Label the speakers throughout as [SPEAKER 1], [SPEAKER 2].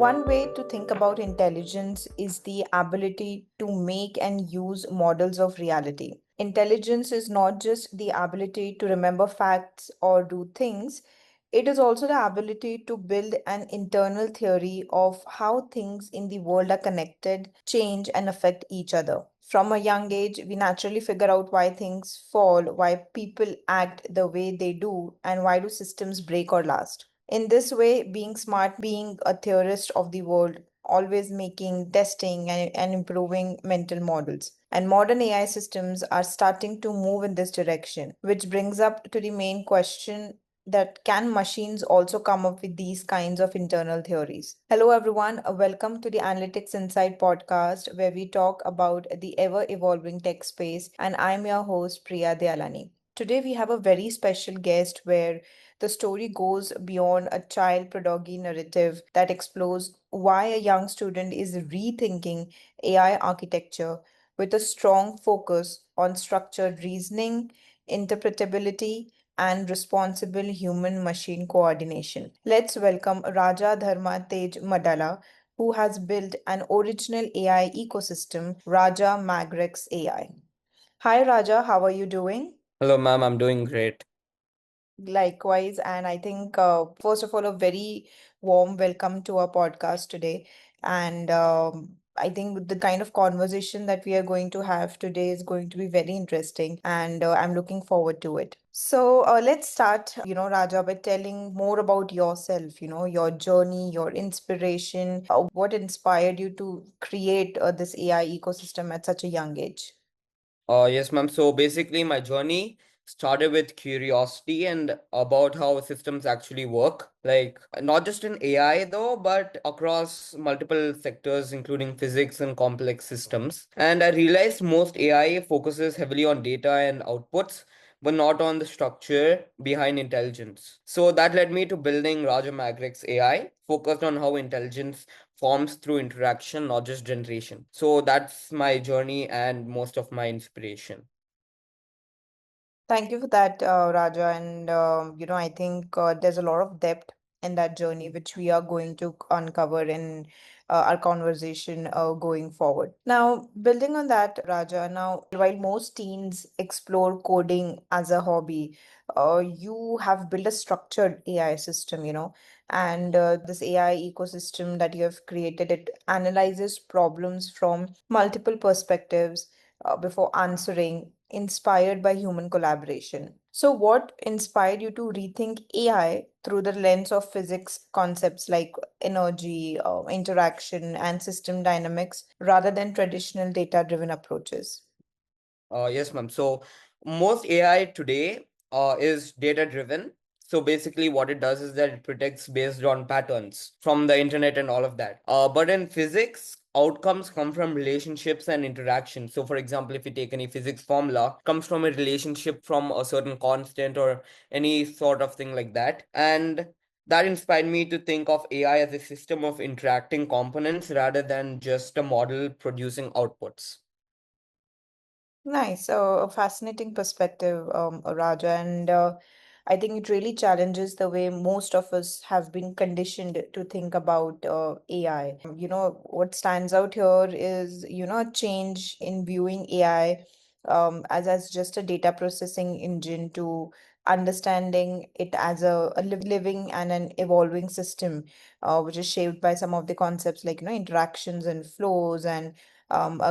[SPEAKER 1] One way to think about intelligence is the ability to make and use models of reality. Intelligence is not just the ability to remember facts or do things, it is also the ability to build an internal theory of how things in the world are connected, change, and affect each other. From a young age, we naturally figure out why things fall, why people act the way they do, and why do systems break or last. In this way, being smart, being a theorist of the world, always making, testing, and improving mental models. And modern AI systems are starting to move in this direction, which brings up to the main question that can machines also come up with these kinds of internal theories? Hello, everyone. Welcome to the Analytics Insight podcast, where we talk about the ever evolving tech space. And I'm your host, Priya Dialani. Today, we have a very special guest where the story goes beyond a child pedagogy narrative that explores why a young student is rethinking AI architecture with a strong focus on structured reasoning, interpretability, and responsible human machine coordination. Let's welcome Raja Dharma Tej Maddala, who has built an original AI ecosystem, Raja MagRex AI. Hi, Raja, how are you doing?
[SPEAKER 2] Hello, ma'am. I'm doing great.
[SPEAKER 1] Likewise, and I think, first of all, a very warm welcome to our podcast today. And I think the kind of conversation that we are going to have today is going to be very interesting, and I'm looking forward to it. So let's start, Raja, by telling more about yourself, your journey, your inspiration, what inspired you to create this AI ecosystem at such a young age.
[SPEAKER 2] Yes, ma'am. So basically, my journey started with curiosity and about how systems actually work. Like, not just in AI though, but across multiple sectors, including physics and complex systems. And I realized most AI focuses heavily on data and outputs, but not on the structure behind intelligence. So that led me to building Raja MagRex AI, focused on how intelligence forms through interaction, not just generation. So that's my journey and most of my inspiration.
[SPEAKER 1] Thank you for that, Raja. And, I think there's a lot of depth in that journey, which we are going to uncover in our conversation going forward. Now, building on that, Raja, now, while most teens explore coding as a hobby, you have built a structured AI system, and this AI ecosystem that you have created, it analyzes problems from multiple perspectives before answering, inspired by human collaboration. So, what inspired you to rethink AI through the lens of physics concepts like energy, interaction, and system dynamics rather than traditional data driven approaches?
[SPEAKER 2] Yes, ma'am. So most AI today is data driven. So basically, what it does is that it predicts based on patterns from the internet and all of that. But in physics, outcomes come from relationships and interaction. So, for example, if you take any physics formula, it comes from a relationship from a certain constant or any sort of thing like that. And that inspired me to think of AI as a system of interacting components rather than just a model producing outputs.
[SPEAKER 1] Nice. A fascinating perspective, Raja. And I think it really challenges the way most of us have been conditioned to think about AI. What stands out here is, a change in viewing AI as just a data processing engine to understanding it as a living and an evolving system, which is shaped by some of the concepts like, interactions and flows and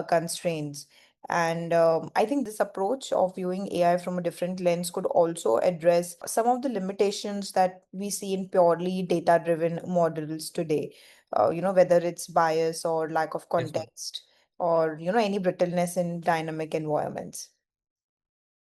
[SPEAKER 1] constraints. And I think this approach of viewing AI from a different lens could also address some of the limitations that we see in purely data-driven models today. Whether it's bias or lack of
[SPEAKER 2] Yes, ma'am.
[SPEAKER 1] context or, any brittleness in dynamic environments.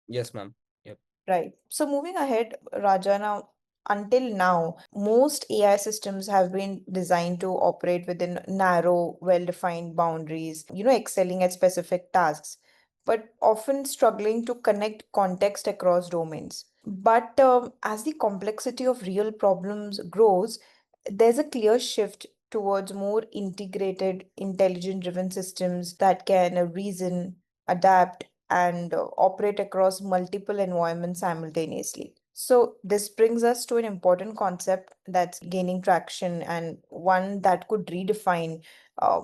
[SPEAKER 2] Yes, ma'am. Yep.
[SPEAKER 1] Right. So moving ahead, Raja, now until now, most AI systems have been designed to operate within narrow, well-defined boundaries, excelling at specific tasks, but often struggling to connect context across domains. But as the complexity of real problems grows, there's a clear shift towards more integrated, intelligent-driven systems that can reason, adapt, and operate across multiple environments simultaneously. So, this brings us to an important concept that's gaining traction and one that could redefine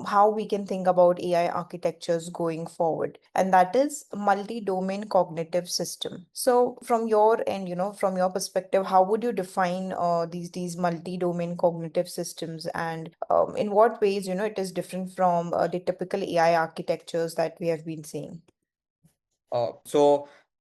[SPEAKER 1] how we can think about AI architectures going forward, and that is multi-domain cognitive system. So, from your end, from your perspective, how would you define these multi-domain cognitive systems, and in what ways, it is different from the typical AI architectures that we have been seeing?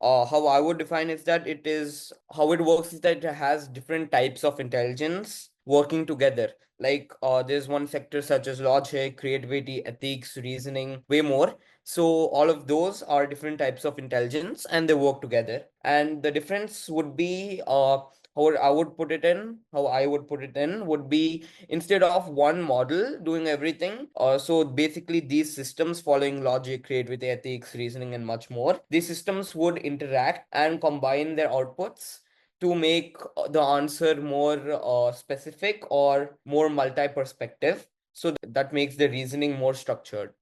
[SPEAKER 2] How I would define is that it is how it works is that it has different types of intelligence working together. Like there's one sector such as logic, creativity, ethics, reasoning, way more. So all of those are different types of intelligence and they work together. And the difference would be how I would put it in would be instead of one model doing everything. So basically, these systems following logic, creativity, ethics, reasoning, and much more, these systems would interact and combine their outputs to make the answer more specific or more multi-perspective. So that makes the reasoning more structured.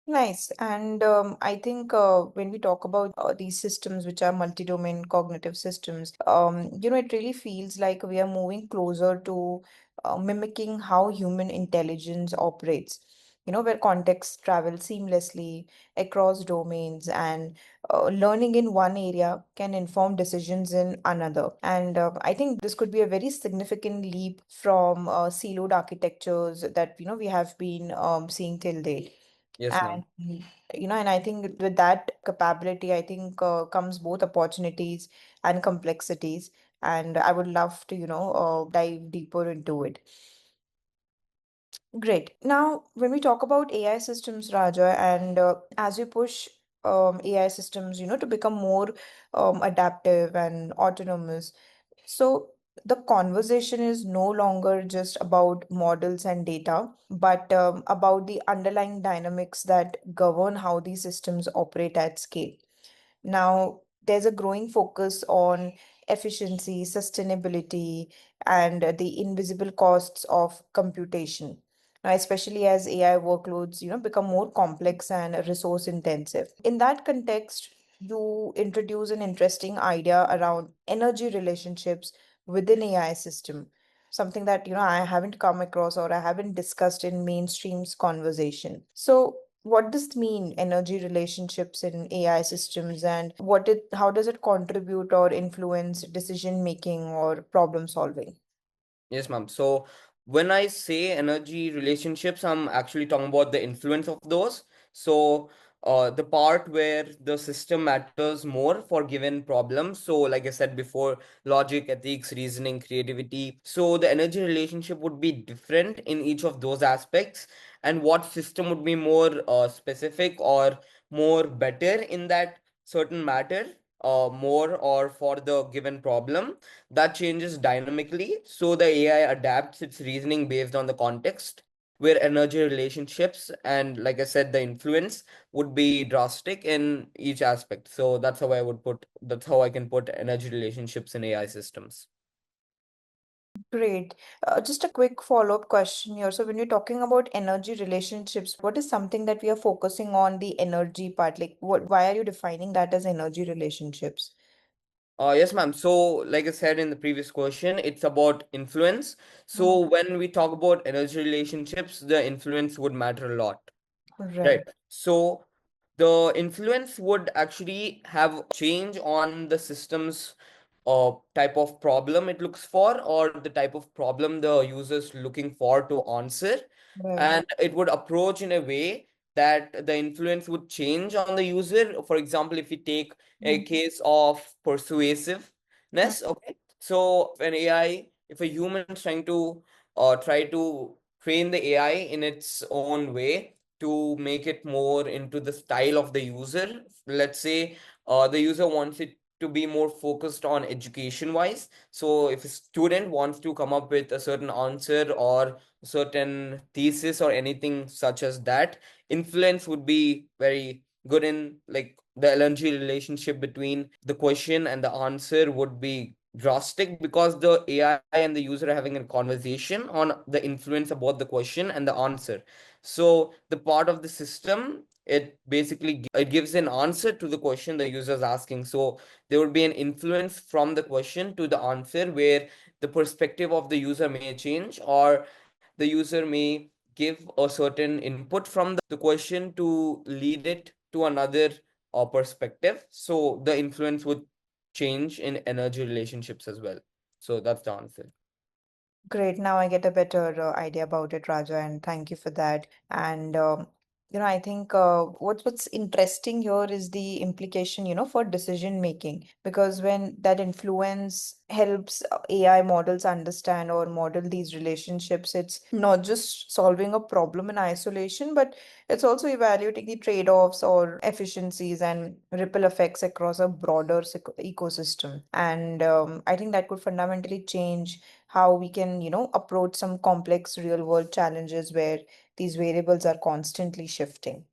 [SPEAKER 1] Nice. And I think when we talk about these systems, which are multi-domain cognitive systems, it really feels like we are moving closer to mimicking how human intelligence operates, where contexts travel seamlessly across domains, and learning in one area can inform decisions in another. And I think this could be a very significant leap from siloed architectures that, we have been seeing till date.
[SPEAKER 2] Yes,
[SPEAKER 1] And
[SPEAKER 2] ma'am.
[SPEAKER 1] and I think with that capability, I think comes both opportunities and complexities. And I would love to, dive deeper into it. Great. Now, when we talk about AI systems, Raja, and as we push AI systems, to become more adaptive and autonomous, so the conversation is no longer just about models and data, but about the underlying dynamics that govern how these systems operate at scale. Now, there's a growing focus on efficiency, sustainability, and the invisible costs of computation. Now, especially as AI workloads, become more complex and resource intensive. In that context, you introduce an interesting idea around energy relationships within AI system, something that, I haven't come across or I haven't discussed in mainstream's conversation. So, what does it mean, energy relationships in AI systems, and how does it contribute or influence decision making or problem solving?
[SPEAKER 2] Yes, ma'am. So when I say energy relationships, I'm actually talking about the influence of those. So the part where the system matters more for given problems. So like I said before, logic, ethics, reasoning, creativity. So the energy relationship would be different in each of those aspects. And what system would be more specific or more better in that certain matter, more or for the given problem, that changes dynamically. So the AI adapts its reasoning based on the context, where energy relationships and, like I said, the influence would be drastic in each aspect. So that's how I can put energy relationships in AI systems.
[SPEAKER 1] Great. Just a quick follow-up question here. So, when you're talking about energy relationships, what is something that we are focusing on the energy part? Like, why are you defining that as energy relationships?
[SPEAKER 2] Yes, ma'am. So, like I said in the previous question, it's about influence.
[SPEAKER 1] Mhm.
[SPEAKER 2] So, when we talk about energy relationships, the influence would matter a lot. Right.
[SPEAKER 1] Right.
[SPEAKER 2] So the influence would actually have change on the system's type of problem it looks for, or the type of problem the user's looking for to answer.
[SPEAKER 1] Right.
[SPEAKER 2] And it would approach in a way that the influence would change on the user. For example, if we take a
[SPEAKER 1] Mhm.
[SPEAKER 2] case of persuasiveness, okay. So if a human is try to train the AI in its own way to make it more into the style of the user. Let's say the user wants it to be more focused on education wise. So if a student wants to come up with a certain answer or a certain thesis or anything such as that, influence would be very good in, like, the energy relationship between the question and the answer would be drastic because the AI and the user are having a conversation on the influence about the question and the answer. So the part of the system it basically it gives an answer to the question the user is asking. So there would be an influence from the question to the answer where the perspective of the user may change, or the user may give a certain input from the question to lead it to another perspective. So the influence would change in energy relationships as well. So that's the answer.
[SPEAKER 1] Great. Now I get a better idea about it, Raja, and thank you for that. And I think what's interesting here is the implication, for decision making, because when that influence helps AI models understand or model these relationships, it's not just solving a problem in isolation, but it's also evaluating the trade-offs or efficiencies and ripple effects across a broader ecosystem. And I think that could fundamentally change how we can, approach some complex real world challenges where these variables are constantly shifting.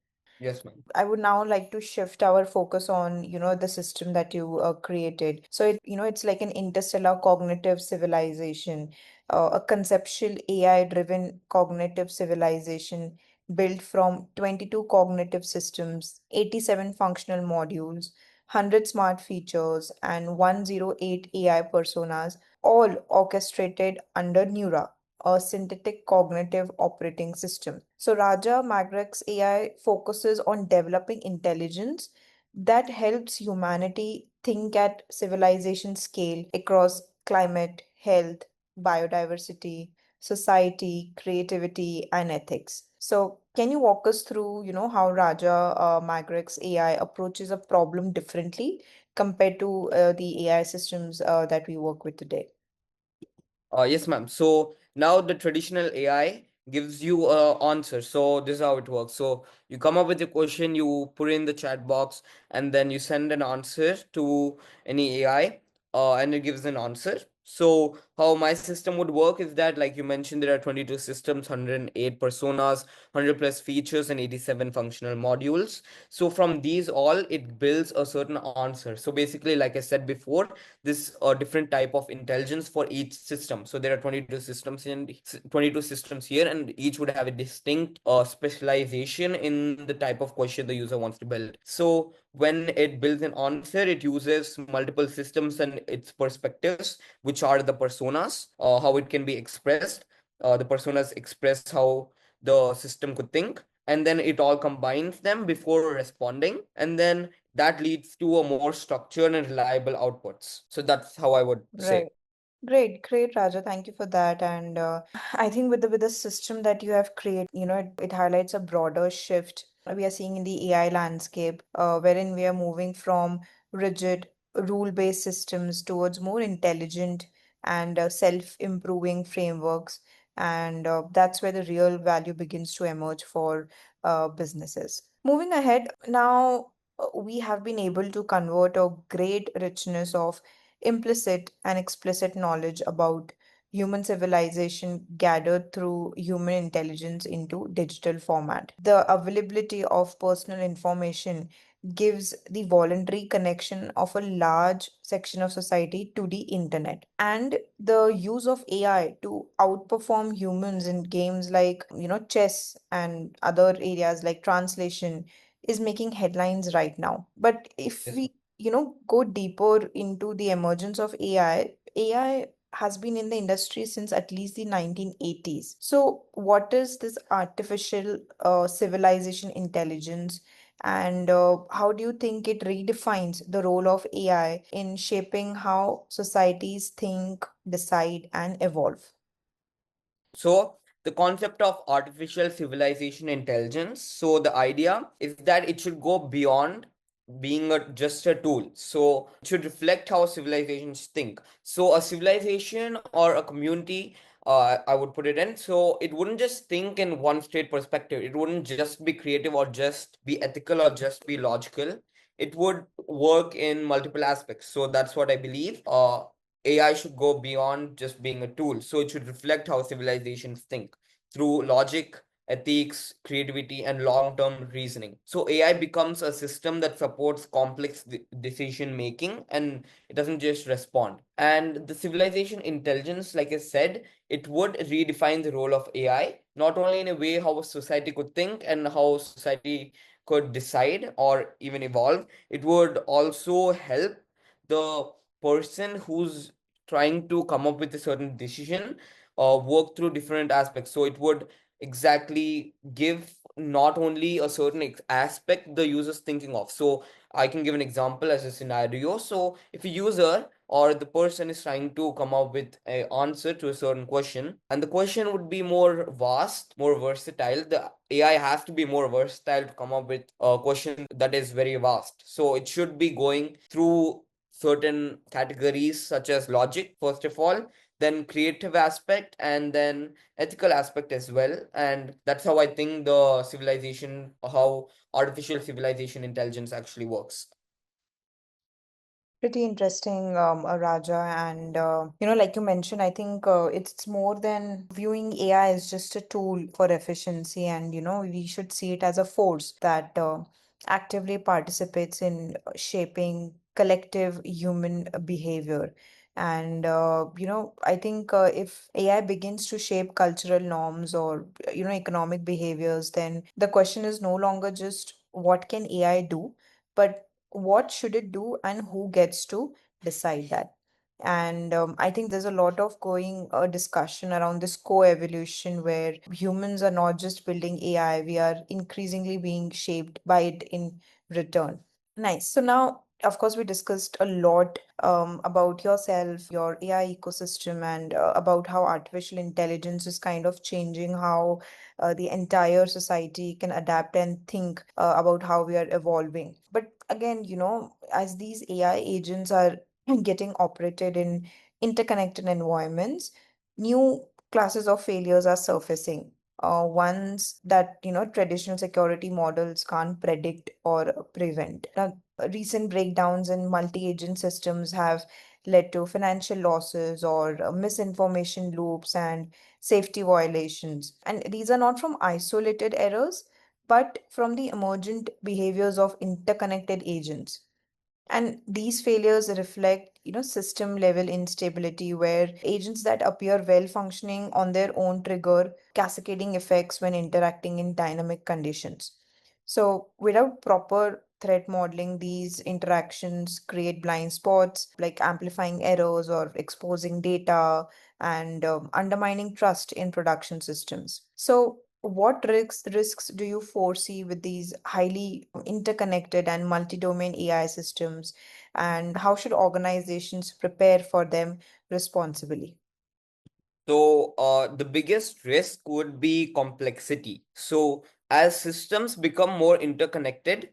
[SPEAKER 2] Yes, ma'am.
[SPEAKER 1] I would now like to shift our focus on, the system that you created. So it's like an interstellar cognitive civilization, a conceptual AI-driven cognitive civilization built from 22 cognitive systems, 87 functional modules, 100 smart features, and 108 AI personas, all orchestrated under Neura, a synthetic cognitive operating system. So, Raja MagRex AI focuses on developing intelligence that helps humanity think at civilization scale across climate, health, biodiversity, society, creativity, and ethics. So, can you walk us through, how Raja MagRex AI approaches a problem differently compared to the AI systems that we work with today?
[SPEAKER 2] Yes, ma'am. So now the traditional AI gives you a answer. So this is how it works. So you come up with a question, you put in the chat box, and then you send an answer to any AI, and it gives an answer. So how my system would work is that, like you mentioned, there are 22 systems, 108 personas, 100 plus features, and 87 functional modules. So from these all, it builds a certain answer. So basically, like I said before, this different type of intelligence for each system. So there are 22 systems in 22 systems here, and each would have a distinct specialization in the type of question the user wants to build. So when it builds an answer, it uses multiple systems and its perspectives, which are the personas, how it can be expressed. The personas express how the system could think, and then it all combines them before responding, and then that leads to a more structured and reliable outputs. So that's how I would say.
[SPEAKER 1] Right. Great, great, Raja. Thank you for that. And I think with the system that you have created, it highlights a broader shift we are seeing in the AI landscape, wherein we are moving from rigid, rule-based systems towards more intelligent and self-improving frameworks. And that's where the real value begins to emerge for businesses. Moving ahead, now we have been able to convert a great richness of implicit and explicit knowledge about human civilization gathered through human intelligence into digital format. The availability of personal information gives the voluntary connection of a large section of society to the internet. And the use of AI to outperform humans in games like, chess and other areas like translation is making headlines right now. But if
[SPEAKER 2] Yes.
[SPEAKER 1] we go deeper into the emergence of AI has been in the industry since at least the 1980s. So, what is this artificial civilization intelligence, and how do you think it redefines the role of AI in shaping how societies think, decide, and evolve?
[SPEAKER 2] So the concept of artificial civilization intelligence. So the idea is that it should go beyond being just a tool. So it should reflect how civilizations think. So a civilization or a community, I would put it in. So it wouldn't just think in one straight perspective. It wouldn't just be creative or just be ethical or just be logical. It would work in multiple aspects. So that's what I believe. AI should go beyond just being a tool. So it should reflect how civilizations think through logic, ethics, creativity, and long term reasoning. So AI becomes a system that supports complex decision making, and it doesn't just respond. And the civilization intelligence, like I said, it would redefine the role of AI, not only in a way how a society could think and how society could decide or even evolve. It would also help the person who's trying to come up with a certain decision work through different aspects. So it would exactly give not only a certain aspect the user's thinking of. So I can give an example as a scenario. So if a user or the person is trying to come up with an answer to a certain question, and the question would be more vast, more versatile, the AI has to be more versatile to come up with a question that is very vast. So it should be going through certain categories such as logic, first of all, then creative aspect, and then ethical aspect as well. And that's how I think the civilization, how artificial civilization intelligence actually works.
[SPEAKER 1] Pretty interesting, Raja. And, like you mentioned, I think it's more than viewing AI as just a tool for efficiency. And, we should see it as a force that actively participates in shaping collective human behavior. And, I think if AI begins to shape cultural norms or, economic behaviors, then the question is no longer just what can AI do? But what should it do and who gets to decide that? And I think there's a lot of going discussion around this co-evolution where humans are not just building AI, we are increasingly being shaped by it in return. Nice. So now, of course, we discussed a lot about yourself, your AI ecosystem, and about how artificial intelligence is kind of changing how the entire society can adapt and think about how we are evolving. But again, as these AI agents are getting operated in interconnected environments, new classes of failures are surfacing. Ones that traditional security models can't predict or prevent. Now, recent breakdowns in multi-agent systems have led to financial losses or misinformation loops and safety violations. And these are not from isolated errors, but from the emergent behaviors of interconnected agents. And these failures reflect, system level instability where agents that appear well functioning on their own trigger cascading effects when interacting in dynamic conditions. So, without proper threat modeling, these interactions create blind spots like amplifying errors or exposing data and undermining trust in production systems. So, what risks do you foresee with these highly interconnected and multi-domain AI systems, and how should organizations prepare for them responsibly?
[SPEAKER 2] So, the biggest risk would be complexity. So, as systems become more interconnected,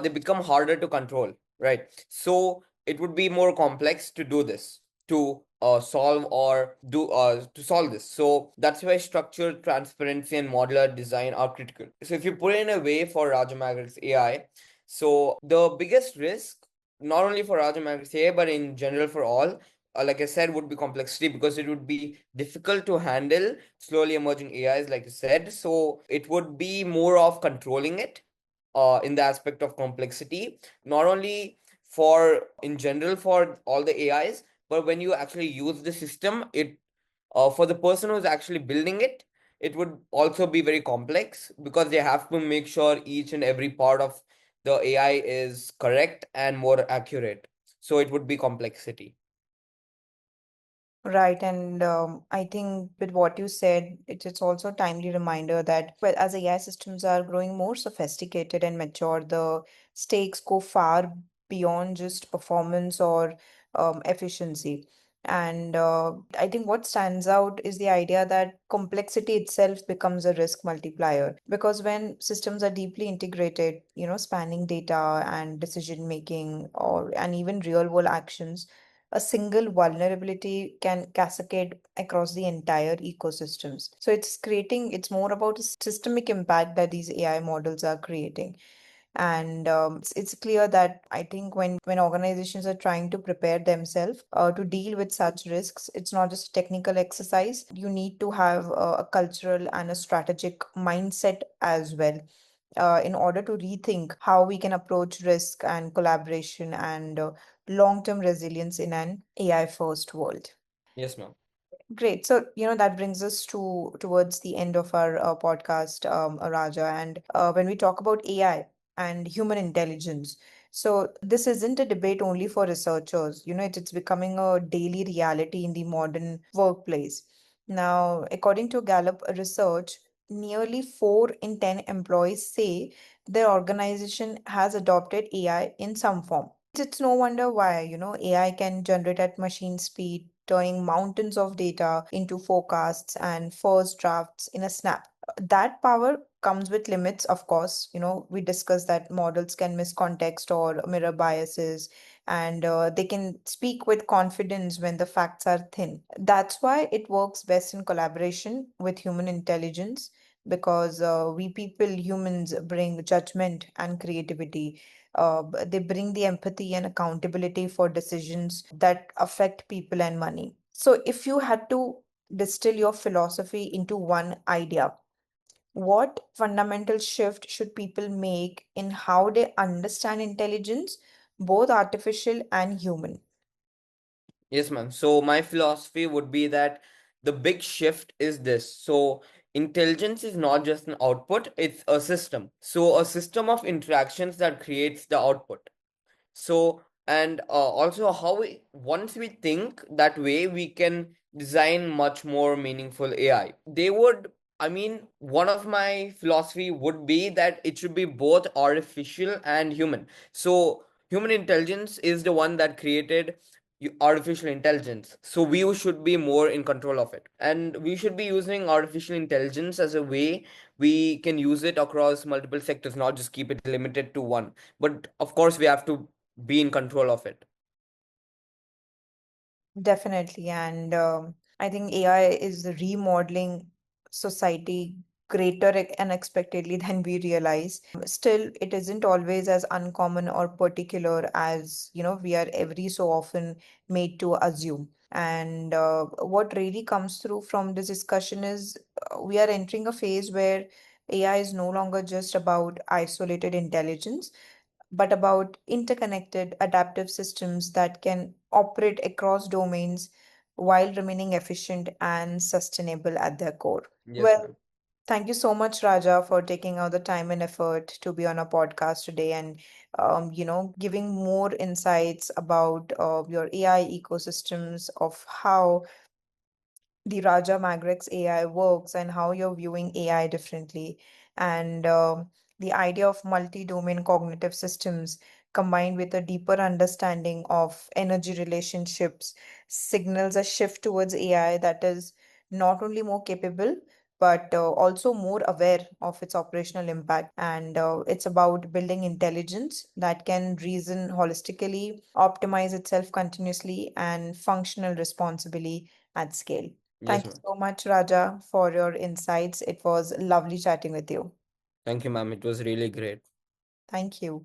[SPEAKER 2] they become harder to control, right? So, it would be more complex to do this, to solve or do to solve this. So, that's why structure, transparency, and modular design are critical. So, if you put in a way for Raja MagRex AI, so the biggest risk, not only for Raja MagRex AI, but in general for all, like I said, would be complexity because it would be difficult to handle slowly emerging AIs, like you said. So it would be more of controlling it in the aspect of complexity, not only for in general for all the AIs, but when you actually use the system, it for the person who's actually building it, it would also be very complex because they have to make sure each and every part of the AI is correct and more accurate. So it would be complexity.
[SPEAKER 1] Right, and I think with what you said, it's also a timely reminder that well, as AI systems are growing more sophisticated and mature, the stakes go far beyond just performance or efficiency. And I think what stands out is the idea that complexity itself becomes a risk multiplier because when systems are deeply integrated, spanning data and decision making or and even real world actions, a single vulnerability can cascade across the entire ecosystems. So it's more about a systemic impact that these AI models are creating. And it's clear that I think when organizations are trying to prepare themselves to deal with such risks, it's not just a technical exercise. You need to have a cultural and a strategic mindset as well in order to rethink how we can approach risk and collaboration and long-term resilience in an AI first world.
[SPEAKER 2] Yes, ma'am.
[SPEAKER 1] Great. So, that brings us towards the end of our podcast, Raja. And when we talk about AI, and human intelligence. So this isn't a debate only for researchers. It's becoming a daily reality in the modern workplace. Now, according to Gallup research, nearly 4 in 10 employees say their organization has adopted AI in some form. It's no wonder why, AI can generate at machine speed, turning mountains of data into forecasts and first drafts in a snap. That power comes with limits, of course. We discussed that models can miss context or mirror biases, and they can speak with confidence when the facts are thin. That's why it works best in collaboration with human intelligence, because we people, humans, bring judgment and creativity. They bring the empathy and accountability for decisions that affect people and money. So, if you had to distill your philosophy into one idea, what fundamental shift should people make in how they understand intelligence, both artificial and human?
[SPEAKER 2] Yes, ma'am. So my philosophy would be that the big shift is this. So intelligence is not just an output, it's a system. So a system of interactions that creates the output. So, and also how we, once we think that way, we can design much more meaningful AI. They would, I mean, one of my philosophy would be that it should be both artificial and human. So, human intelligence is the one that created artificial intelligence. So, we should be more in control of it. And we should be using artificial intelligence as a way we can use it across multiple sectors, not just keep it limited to one. But of course, we have to be in control of it.
[SPEAKER 1] Definitely. And I think AI is remodeling society greater unexpectedly than we realize. Still, it isn't always as uncommon or particular as, we are every so often made to assume. And what really comes through from this discussion is we are entering a phase where AI is no longer just about isolated intelligence, but about interconnected adaptive systems that can operate across domains while remaining efficient and sustainable at their core.
[SPEAKER 2] Yes,
[SPEAKER 1] Well,
[SPEAKER 2] ma'am.
[SPEAKER 1] thank you so much, Raja, for taking out the time and effort to be on our podcast today and, giving more insights about your AI ecosystems, of how the Raja MagRex AI works and how you're viewing AI differently. And the idea of multi-domain cognitive systems combined with a deeper understanding of energy relationships signals a shift towards AI that is not only more capable, but also more aware of its operational impact. And it's about building intelligence that can reason holistically, optimize itself continuously, and functional responsibly at scale.
[SPEAKER 2] Yes,
[SPEAKER 1] Thank you
[SPEAKER 2] ma'am.
[SPEAKER 1] so much, Raja, for your insights. It was lovely chatting with you.
[SPEAKER 2] Thank you, ma'am. It was really great.
[SPEAKER 1] Thank you.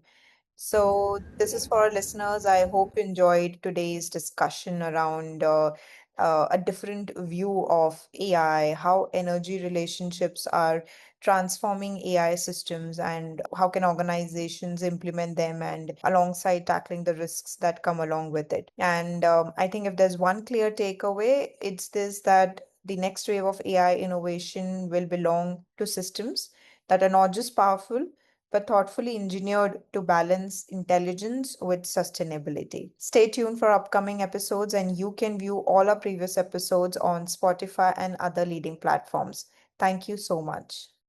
[SPEAKER 1] So, this is for our listeners. I hope you enjoyed today's discussion around a different view of AI, how energy relationships are transforming AI systems, and how can organizations implement them, and alongside tackling the risks that come along with it. And I think if there's one clear takeaway, it's this, that the next wave of AI innovation will belong to systems that are not just powerful but thoughtfully engineered to balance intelligence with sustainability. Stay tuned for upcoming episodes, and you can view all our previous episodes on Spotify and other leading platforms. Thank you so much.